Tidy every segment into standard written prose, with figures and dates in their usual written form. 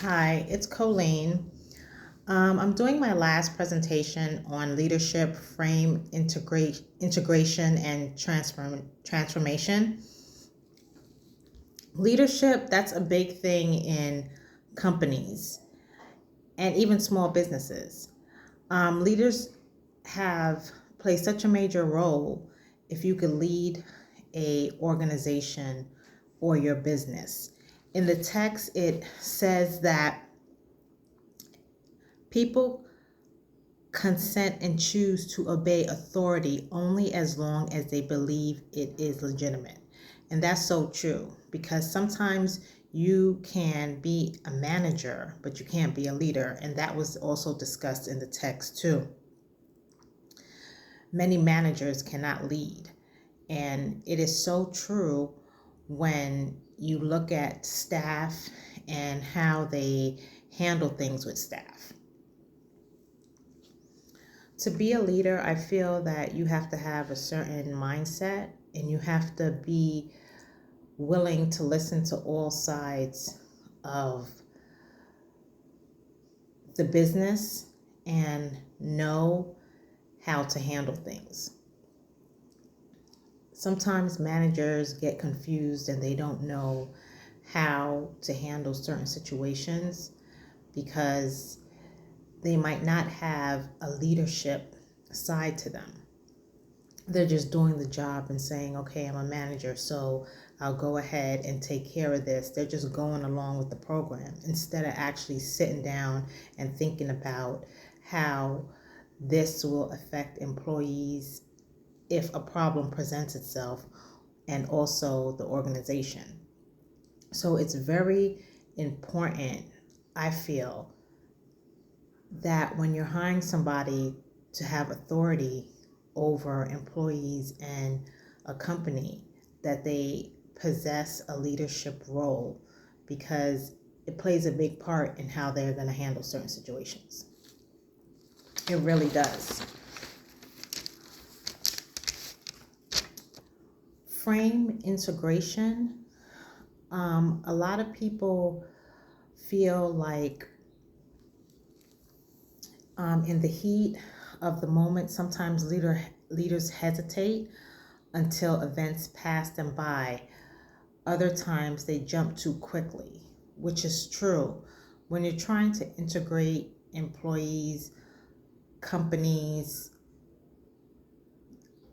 Hi, it's Colleen. I'm doing my last presentation on leadership, integration, and transformation. Leadership, that's a big thing in companies and even small businesses. Leaders have play such a major role if you could lead a organization or your business. In the text, it says that people consent and choose to obey authority only as long as they believe it is legitimate. And that's so true because sometimes you can be a manager, but you can't be a leader. And that was also discussed in the text too. Many managers cannot lead. And it is so true when you look at staff and how they handle things with staff. To be a leader, I feel that you have to have a certain mindset and you have to be willing to listen to all sides of the business and know how to handle things. Sometimes managers get confused and they don't know how to handle certain situations because they might not have a leadership side to them. They're just doing the job and saying, okay, I'm a manager, so I'll go ahead and take care of this. They're just going along with the program instead of actually sitting down and thinking about how this will affect employees if a problem presents itself and also the organization. So it's very important, I feel, that when you're hiring somebody to have authority over employees and a company, that they possess a leadership role because it plays a big part in how they're going to handle certain situations. It really does. Frame integration. A lot of people feel like in the heat of the moment, sometimes leaders hesitate until events pass them by. Other times they jump too quickly, which is true. When you're trying to integrate employees, companies,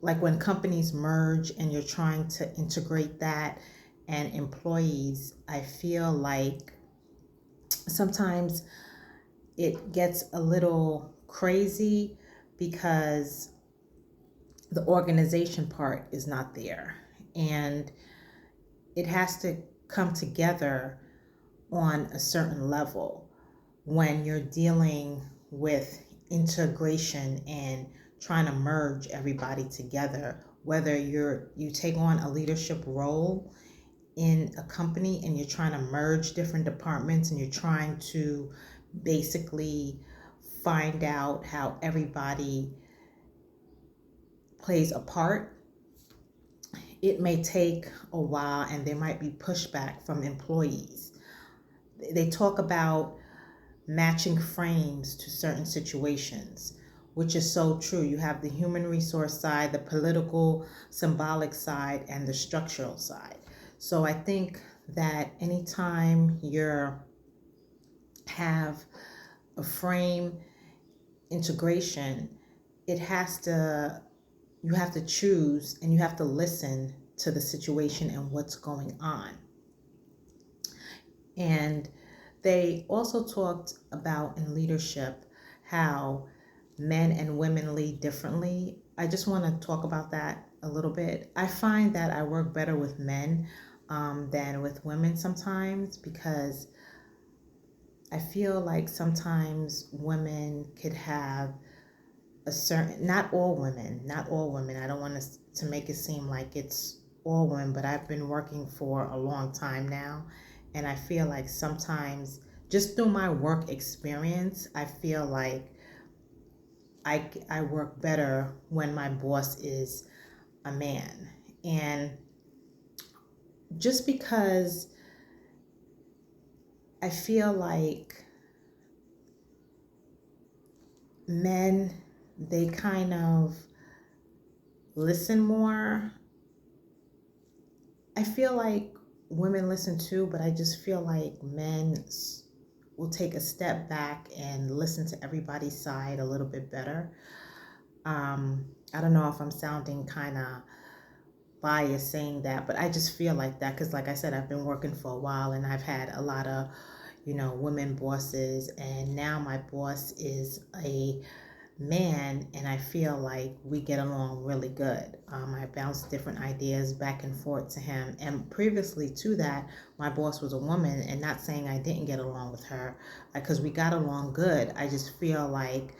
like when companies merge and you're trying to integrate that and employees, I feel like sometimes it gets a little crazy because the organization part is not there. And it has to come together on a certain level when you're dealing with integration and trying to merge everybody together, whether you take on a leadership role in a company and you're trying to merge different departments and you're trying to basically find out how everybody plays a part. It may take a while and there might be pushback from employees. They talk about matching frames to certain situations, which is so true. You have the human resource side, the political, symbolic side, and the structural side. So I think that anytime you have a frame integration, it has to you have to choose and you have to listen to the situation and what's going on. And they also talked about in leadership how men and women lead differently. I just want to talk about that a little bit. I find that I work better with men than with women sometimes because I feel like sometimes women could have a certain, not all women. I don't want to make it seem like it's all women, but I've been working for a long time now. And I feel like sometimes, just through my work experience, I feel like I work better when my boss is a man. And just because I feel like men, they kind of listen more. I feel like women listen too, but I just feel like men will take a step back and listen to everybody's side a little bit better. I don't know if I'm sounding kind of biased saying that, but I just feel like that because, like I said, I've been working for a while and I've had a lot of, women bosses, and now my boss is a man, and I feel like we get along really good. I bounce different ideas back and forth to him, and previously to that, my boss was a woman, and not saying I didn't get along with her, because we got along good. I just feel like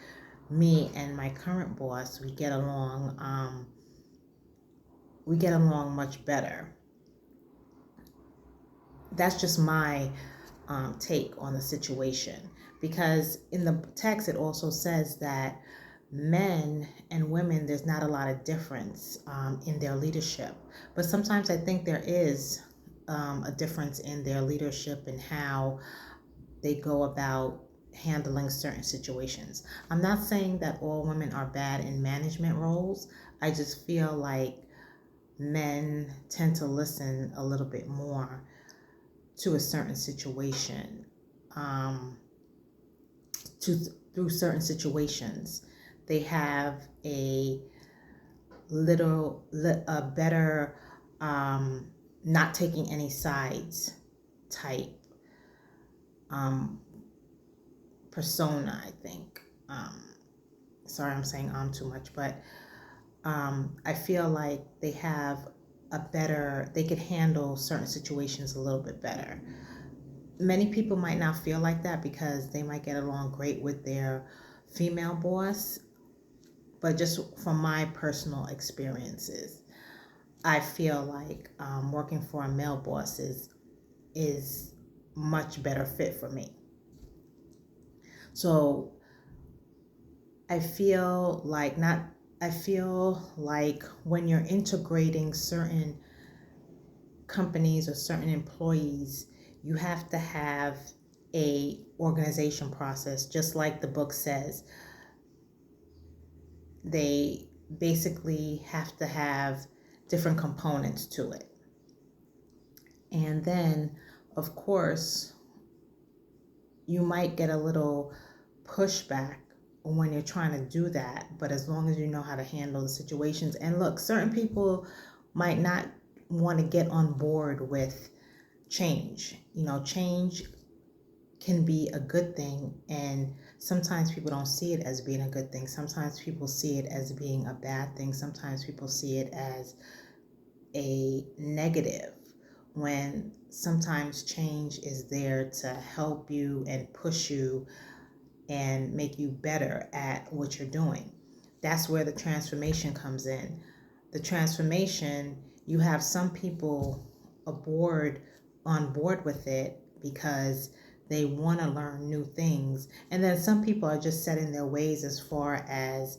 me and my current boss, we get along much better. That's just my take on the situation, because in the text it also says that men and women, there's not a lot of difference in their leadership, but sometimes I think there is a difference in their leadership and how they go about handling certain situations. I'm not saying that all women are bad in management roles. I just feel like men tend to listen a little bit more to a certain situation, um, to through certain situations. They have a better, um, not taking any sides type um, persona, I think. Sorry, I'm saying too much, but I feel like they could handle certain situations a little bit better. Many people might not feel like that because they might get along great with their female boss, but just from my personal experiences, I feel like working for a male boss is much better fit for me. So I feel like not I feel like when you're integrating certain companies or certain employees, you have to have a organization process, just like the book says. They basically have to have different components to it. And then, of course, you might get a little pushback when you're trying to do that, but as long as you know how to handle the situations. And look, certain people might not want to get on board with change. Change can be a good thing, and sometimes people don't see it as being a good thing. Sometimes people see it as being a bad thing. Sometimes people see it as a negative, when sometimes change is there to help you and push you and make you better at what you're doing. That's where the transformation comes in. The transformation, you have some people on board with it because they want to learn new things. And then some people are just set in their ways as far as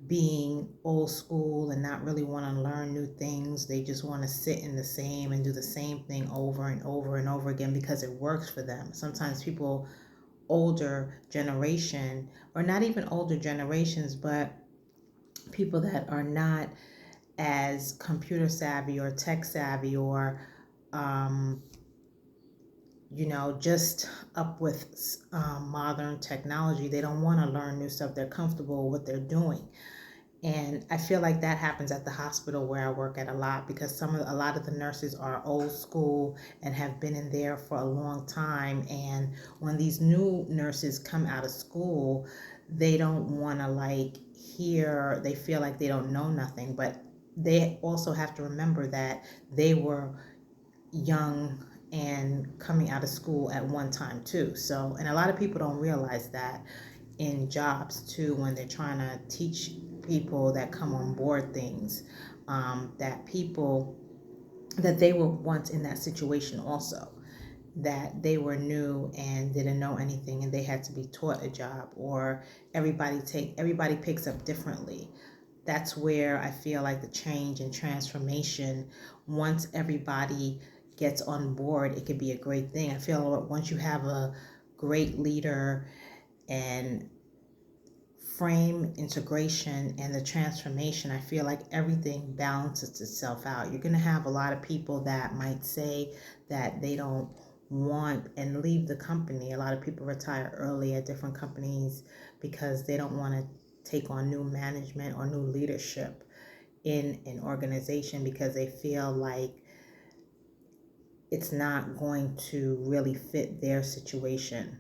being old school and not really want to learn new things. They just want to sit in the same and do the same thing over and over and over again because it works for them. Sometimes people, older generation, or not even older generations, but people that are not as computer savvy or tech savvy, or um, just up with modern technology. They don't want to learn new stuff. They're comfortable with what they're doing. And I feel like that happens at the hospital where I work at a lot, because a lot of the nurses are old school and have been in there for a long time. And when these new nurses come out of school, they don't want to they feel like they don't know nothing. But they also have to remember that they were young and coming out of school at one time too. So, and a lot of people don't realize that in jobs too, when they're trying to teach people that come on board things, that they were once in that situation also, that they were new and didn't know anything and they had to be taught a job, or everybody picks up differently. That's where I feel like the change and transformation, once everybody gets on board, it could be a great thing. I feel like once you have a great leader and frame integration and the transformation, I feel like everything balances itself out. You're going to have a lot of people that might say that they don't want and leave the company. A lot of people retire early at different companies because they don't want to take on new management or new leadership in an organization because they feel like it's not going to really fit their situation.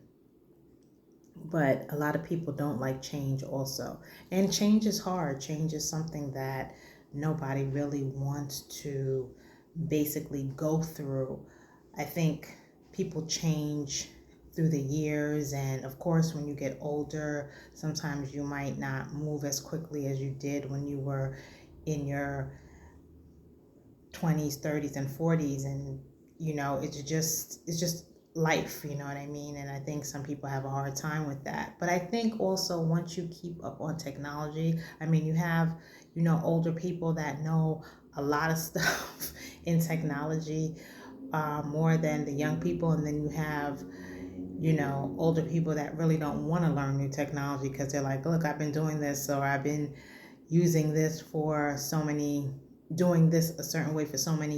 But a lot of people don't like change also. And change is hard. Change is something that nobody really wants to basically go through. I think people change through the years, and of course when you get older, sometimes you might not move as quickly as you did when you were in your 20s, 30s, and 40s, and it's just life, you know what I mean? And I think some people have a hard time with that. But I think also once you keep up on technology, I mean, you have, older people that know a lot of stuff in technology, more than the young people. And then you have, older people that really don't want to learn new technology because they're like, look, I've been doing this, or I've been using this for doing this a certain way for so many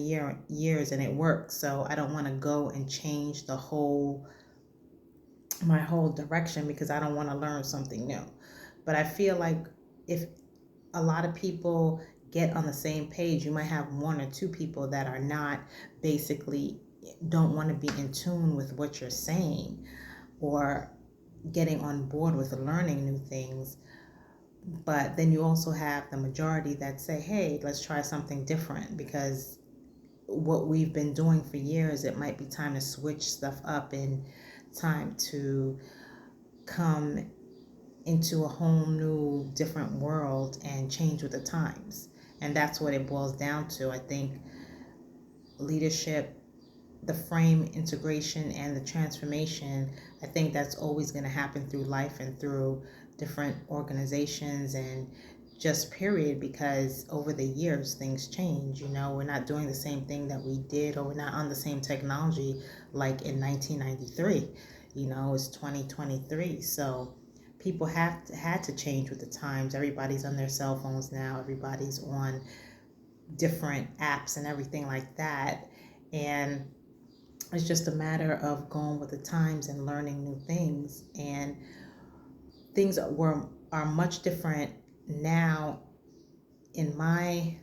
years and it works. So I don't want to go and change my whole direction because I don't want to learn something new. But I feel like if a lot of people get on the same page, you might have one or two people that are not, basically don't want to be in tune with what you're saying or getting on board with learning new things. But then you also have the majority that say, hey, let's try something different because what we've been doing for years, it might be time to switch stuff up and time to come into a whole new different world and change with the times. And that's what it boils down to. I think leadership, the frame integration and the transformation, I think that's always going to happen through life and through different organizations and just period, because over the years things change. We're not doing the same thing that we did, or we're not on the same technology like in 1993. It's 2023, so people had to change with the times. Everybody's on their cell phones now, everybody's on different apps and everything like that, and it's just a matter of going with the times and learning new things. And things are much different now in my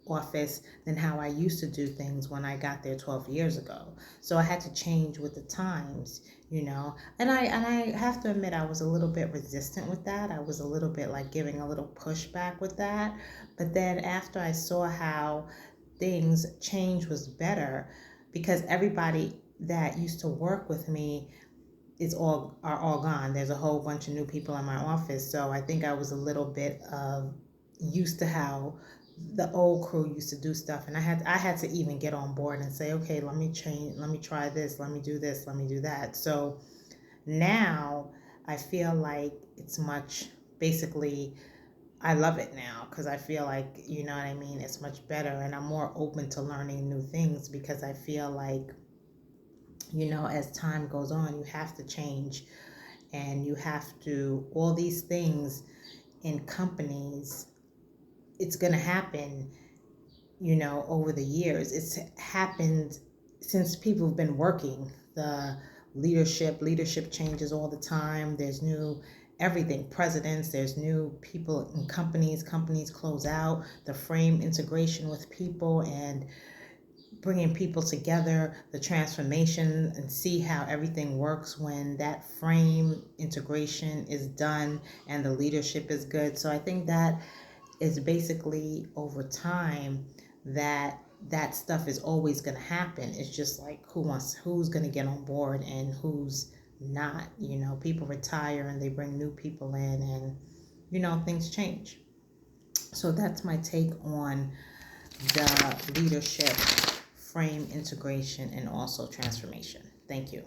office than how I used to do things when I got there 12 years ago. So I had to change with the times, and I have to admit I was a little bit resistant with that. I was a little bit like giving a little pushback with that. But then after I saw how things change was better, because everybody that used to work with me are all gone. There's a whole bunch of new people in my office. So I think I was a little bit used to how the old crew used to do stuff, and I had to even get on board and say, okay, let me change, let me try this, let me do this, let me do that. So now I feel like it's much, basically, I love it now because I feel like, you know what I mean, it's much better, and I'm more open to learning new things because I feel like, as time goes on, you have to change, and you have to, all these things in companies, it's going to happen, over the years. It's happened since people have been working. The leadership changes all the time. There's new everything, presidents, there's new people in companies close out. The frame integration with people and bringing people together, the transformation, and see how everything works when that frame integration is done and the leadership is good. So I think that is basically over time that stuff is always going to happen. It's just like who's going to get on board and who's not. People retire and they bring new people in, and things change. So that's my take on the leadership frame integration and also transformation. Thank you.